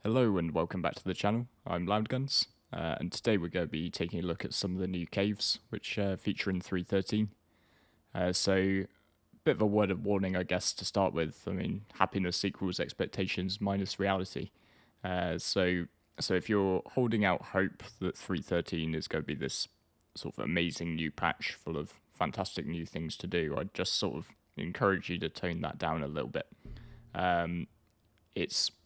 Hello and welcome back to the channel. I'm Loudguns, and today we're going to be taking a look at some of the new caves which feature in 3.13. So, bit of a word of warning, I guess, to start with. I mean, happiness equals expectations minus reality. So if you're holding out hope that 3.13 is going to be this sort of amazing new patch full of fantastic new things to do, I'd just sort of encourage you to tone that down a little bit.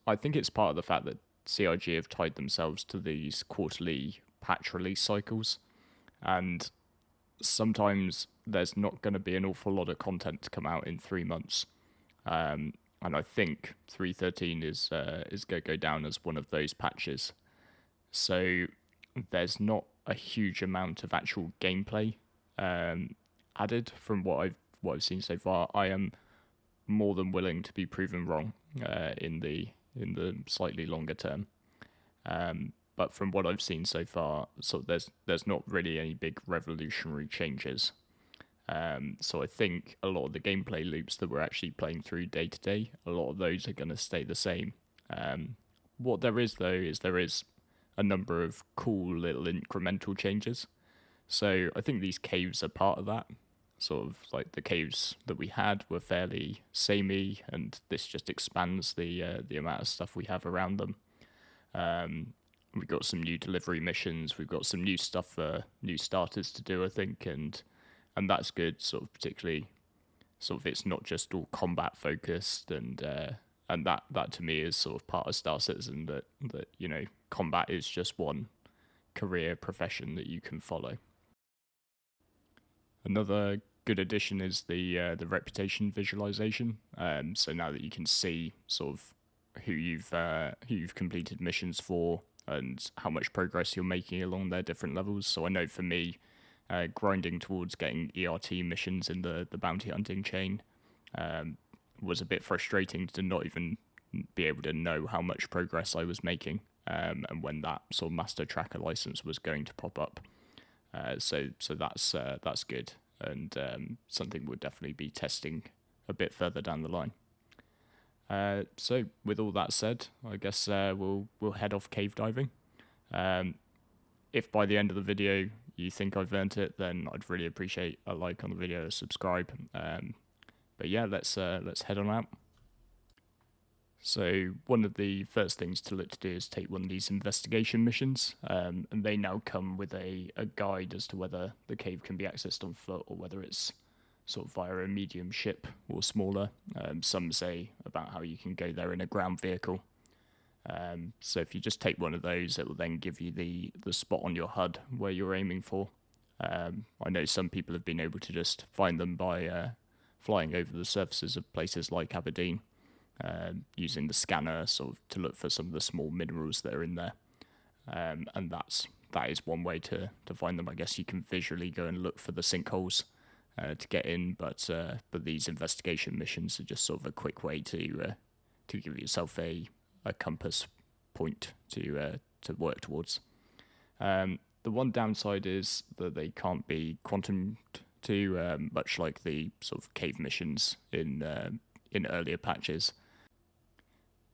I think it's part of the fact that CIG have tied themselves to these quarterly patch release cycles, and sometimes there's not going to be an awful lot of content to come out in 3 months. And I think 3.13 is going to go down as one of those patches. So there's not a huge amount of actual gameplay added from what I've seen so far. I am more than willing to be proven wrong in the slightly longer term. But from what I've seen so far, so there's not really any big revolutionary changes. So I think a lot of the gameplay loops that we're actually playing through day to day, a lot of those are going to stay the same. What there is though is there is a number of cool little incremental changes. So I think these caves are part of that. Sort of like the caves that we had were fairly samey, and this just expands the amount of stuff we have around them. We've got some new delivery missions. We've got some new stuff for new starters to do, I think, and that's good. Sort of particularly, sort of it's not just all combat focused, and that to me is sort of part of Star Citizen that combat is just one career profession that you can follow. Another good addition is the reputation visualization. So now that you can see sort of who you've completed missions for and how much progress you're making along their different levels. So I know for me, grinding towards getting ERT missions in the bounty hunting chain was a bit frustrating to not even be able to know how much progress I was making, and when that sort of master tracker license was going to pop up. So that's good, and something we'll definitely be testing a bit further down the line. So with all that said, I guess we'll head off cave diving. If by the end of the video you think I've earned it, then I'd really appreciate a like on the video, a subscribe. But yeah, let's head on out. So one of the first things to look to do is take one of these investigation missions, and they now come with a guide as to whether the cave can be accessed on foot or whether it's sort of via a medium ship or smaller. Some say about how you can go there in a ground vehicle. So if you just take one of those, it will then give you the spot on your HUD where you're aiming for. I know some people have been able to just find them by flying over the surfaces of places like Aberdeen, using the scanner sort of to look for some of the small minerals that are in there. And that is one way to find them. I guess you can visually go and look for the sinkholes to get in, but these investigation missions are just sort of a quick way to give yourself a compass point to work towards. The one downside is that they can't be quantumed to, much like the sort of cave missions in earlier patches.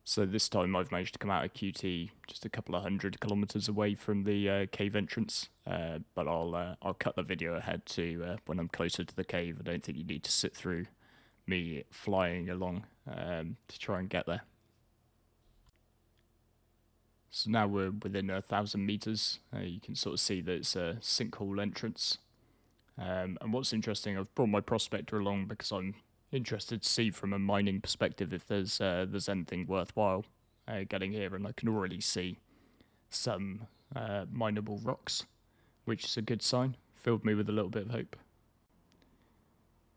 So this time I've managed to come out of QT just a couple of 100 kilometers away from the cave entrance, but I'll cut the video ahead to when I'm closer to the cave. I don't think you need to sit through me flying along to try and get there. So now we're within 1,000 meters. You can sort of see that it's a sinkhole entrance. And what's interesting, I've brought my prospector along because I'm interested to see from a mining perspective if there's anything worthwhile getting here, and I can already see some mineable rocks, which is a good sign. Filled me with a little bit of hope.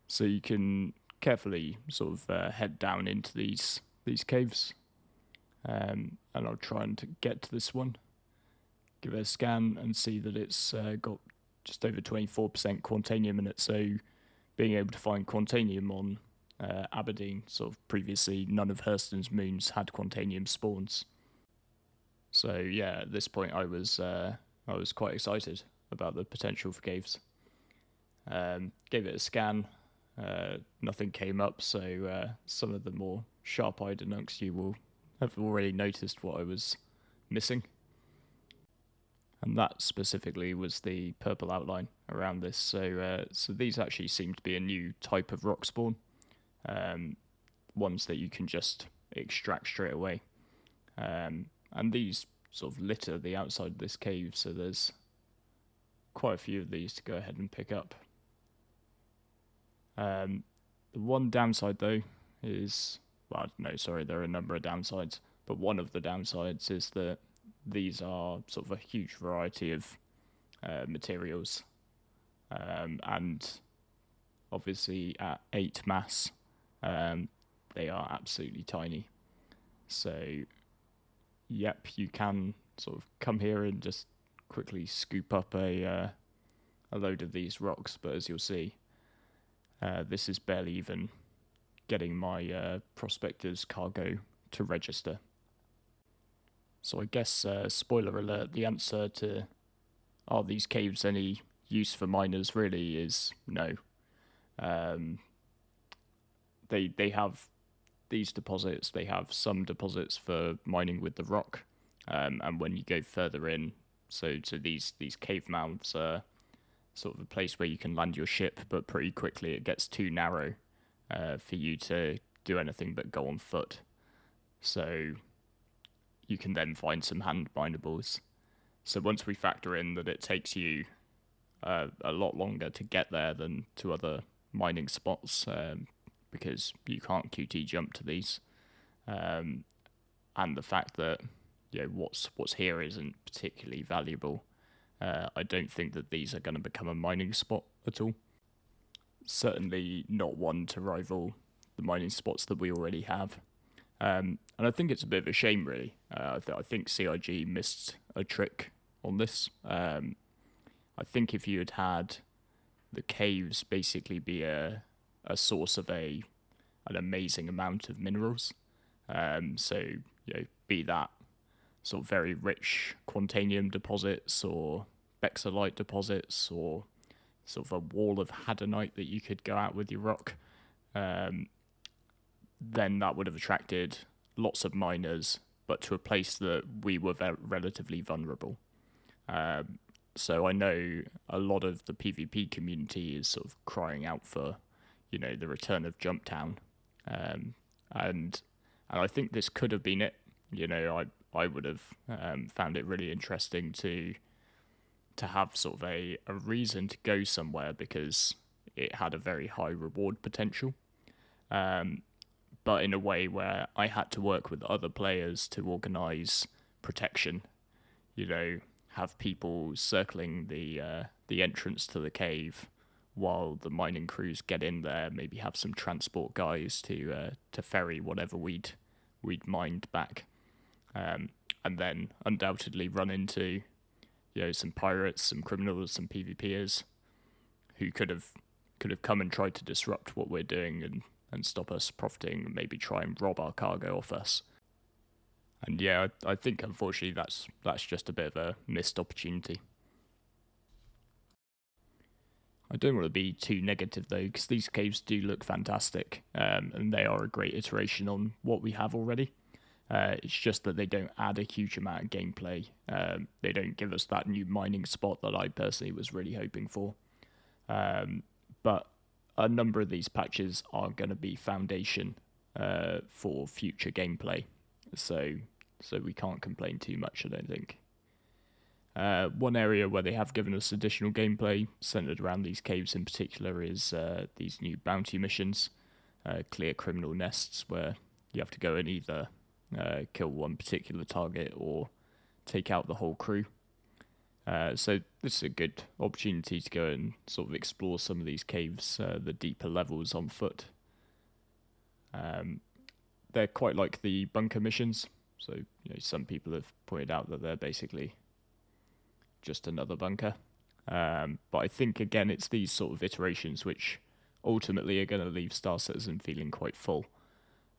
So you can carefully sort of head down into these caves, and I'll try and get to this one, give it a scan, and see that it's got just over 24% Quantanium in it. So being able to find Quantanium on Aberdeen, sort of previously none of Hurston's moons had Quantanium spawns. So yeah, at this point I was quite excited about the potential for caves. Gave it a scan, nothing came up, so some of the more sharp-eyed amongst you will have already noticed what I was missing. And that specifically was the purple outline around this. So these actually seem to be a new type of rock spawn, ones that you can just extract straight away. And these sort of litter the outside of this cave, so there's quite a few of these to go ahead and pick up. The one downside, though, is... Well, no, sorry, there are a number of downsides. But one of the downsides is that these are sort of a huge variety of materials. And obviously at 8 mass, they are absolutely tiny. So, yep, you can sort of come here and just quickly scoop up a load of these rocks. But as you'll see, this is barely even getting my prospector's cargo to register. So I guess, spoiler alert, the answer to are these caves any use for miners really is no. They have these deposits, they have some deposits for mining with the rock, and when you go further in, so these cave mouths are sort of a place where you can land your ship, but pretty quickly it gets too narrow for you to do anything but go on foot. So you can then find some hand minables. So once we factor in that it takes you a lot longer to get there than to other mining spots, because you can't QT jump to these, and the fact that what's here isn't particularly valuable, I don't think that these are going to become a mining spot at all. Certainly not one to rival the mining spots that we already have. And I think it's a bit of a shame, really. I think CIG missed a trick on this. I think if you had had the caves basically be a source of an amazing amount of minerals, so be that sort of very rich quantanium deposits or bexolite deposits or sort of a wall of hadonite that you could go out with your rock, then that would have attracted lots of miners, but to a place that we were relatively vulnerable. So I know a lot of the PvP community is sort of crying out for, the return of Jump Town, and I think this could have been it. I would have found it really interesting to have sort of a reason to go somewhere because it had a very high reward potential. But in a way where I had to work with other players to organise protection, have people circling the entrance to the cave while the mining crews get in there, maybe have some transport guys to ferry whatever we'd mined back, and then undoubtedly run into some pirates, some criminals, some PvPers who could have come and tried to disrupt what we're doing and stop us profiting, and maybe try and rob our cargo off us. And yeah, I think unfortunately that's just a bit of a missed opportunity. I don't want to be too negative though, because these caves do look fantastic, and they are a great iteration on what we have already. It's just that they don't add a huge amount of gameplay. They don't give us that new mining spot that I personally was really hoping for. But a number of these patches are going to be foundation for future gameplay. So we can't complain too much, I don't think. One area where they have given us additional gameplay, centered around these caves in particular, is these new bounty missions, clear criminal nests, where you have to go and either kill one particular target or take out the whole crew. So this is a good opportunity to go and sort of explore some of these caves, the deeper levels on foot. They're quite like the bunker missions, so some people have pointed out that they're basically just another bunker. But I think, again, it's these sort of iterations which ultimately are going to leave Star Citizen feeling quite full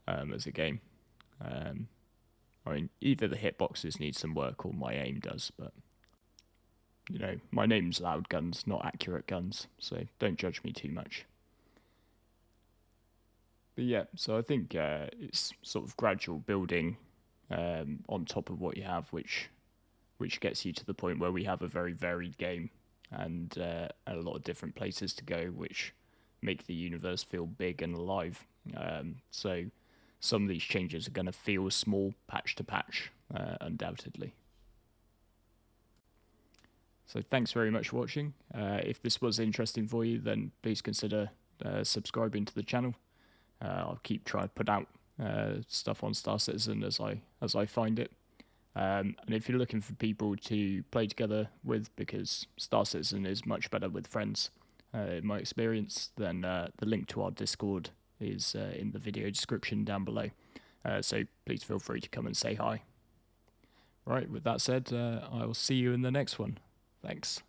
as a game. I mean, either the hitboxes need some work or my aim does, but my name's Loud Guns, not Accurate Guns, so don't judge me too much. But yeah, so I think it's sort of gradual building on top of what you have, which gets you to the point where we have a very varied game and a lot of different places to go, which make the universe feel big and alive. So some of these changes are going to feel small patch to patch, undoubtedly. So thanks very much for watching. If this was interesting for you, then please consider subscribing to the channel. I'll keep trying to put out stuff on Star Citizen as I find it. And if you're looking for people to play together with, because Star Citizen is much better with friends, in my experience, then the link to our Discord is in the video description down below. So please feel free to come and say hi. Right, with that said, I will see you in the next one. Thanks.